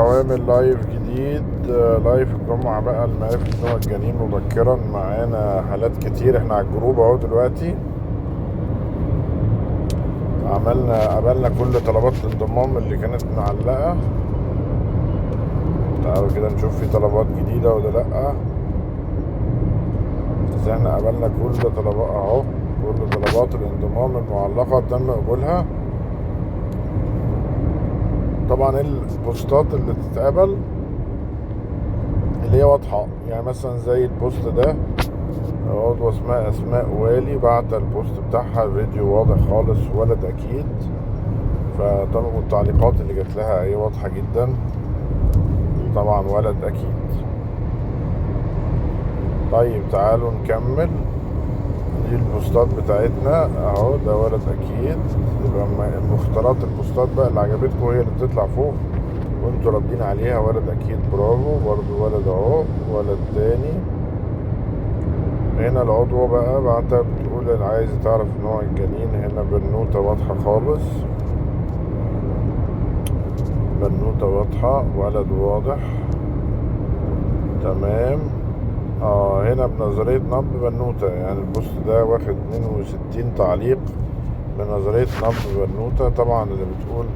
حوامل لايف جديد. لايف الجمعة بقى لمعرفة نوع الجنين مبكرا. معانا حالات كتير، احنا على الجروب اهو دلوقتي. قبلنا كل طلبات الانضمام اللي كانت معلقة. تعالوا كده نشوف في طلبات جديدة ولا لأ. بس احنا قبلنا كل طلبات اهو، كل طلبات الانضمام المعلقة تم قبولها. طبعا البوستات اللي تتقبل اللي هي واضحة، يعني مثلا زي البوست ده عضوة اسمها أسماء والي بعت البوست بتاعها الفيديو واضح خالص، ولد أكيد. فطبعا التعليقات اللي جات لها هي واضحة جدا، طبعا ولد أكيد. طيب تعالوا نكمل. دي البوستات بتاعتنا اهو، ده ولد أكيد. يبقى مختارات البوستات بقى اللي عجبتكم هي اللي بتطلع فوق وانتوا ردين عليها. ولد أكيد، برافو. برضو ولد اهو، ولد تاني. هنا العضوة بقى بعتها بتقول اللي عايز تعرف نوع الجنين. هنا بنوتة واضحة خالص، بنوتة واضحة، ولد واضح تمام. هنا بنظرية نبض بنوتة، يعني البوست ده واخد 62 تعليق بنظرية نبض بنوتة. طبعا اللي بتقول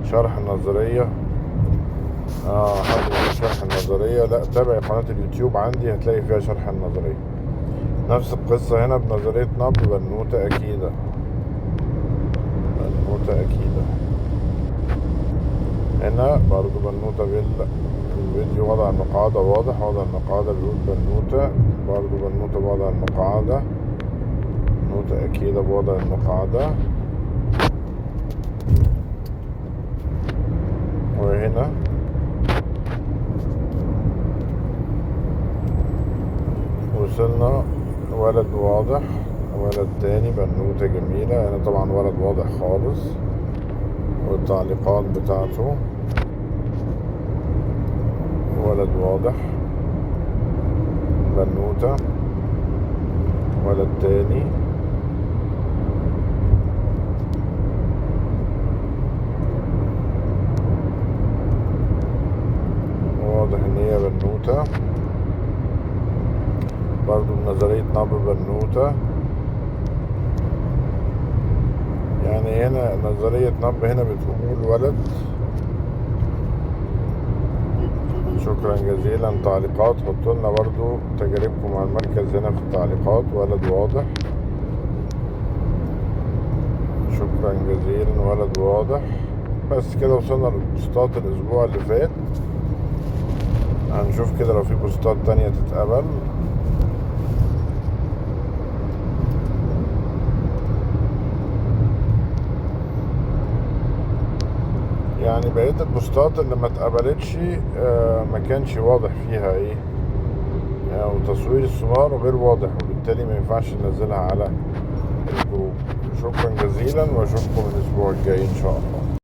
شرح النظرية حد بيقول شرح النظرية، لا تابع قناة اليوتيوب عندي هتلاقي فيها شرح النظرية. نفس القصة هنا بنظرية نبض بنوتة أكيدة، بنوتة أكيدة. هنا برضو بنوتة بالفيديو وضع المقعدة واضح، وضع المقعدة بيقول بنوتة. برضو بنوتة بوضع المقعدة، بنوتة أكيدة بوضع المقعدة. وهنا وصلنا ولد واضح، ولد تاني، بنوتة جميلة. هنا طبعا ولد واضح خالص والتعليقات بتاعته ولد واضح، بنوتة، ولد تاني. واضح ان هي بنوتة برضو بنظرية نبض بنوتة. يعني هنا نظرية نبض هنا بتقول ولد. شكرا جزيلا. تعليقات حطوا لنا برضو تجاربكم مع المركز هنا في التعليقات. ولد واضح، شكرا جزيلا، ولد واضح. بس كده وصلنا لبوستات الاسبوع اللي فات. هنشوف كده لو في بوستات تانية تتقبل. يعني بقية البوستات اللي ما اتقبلتش ما كانش واضح فيها ايه، وتصوير السونار غير واضح، وبالتالي ما ينفعش ننزلها على الجروب. شكرا جزيلا واشوفكم الاسبوع الجاي ان شاء الله.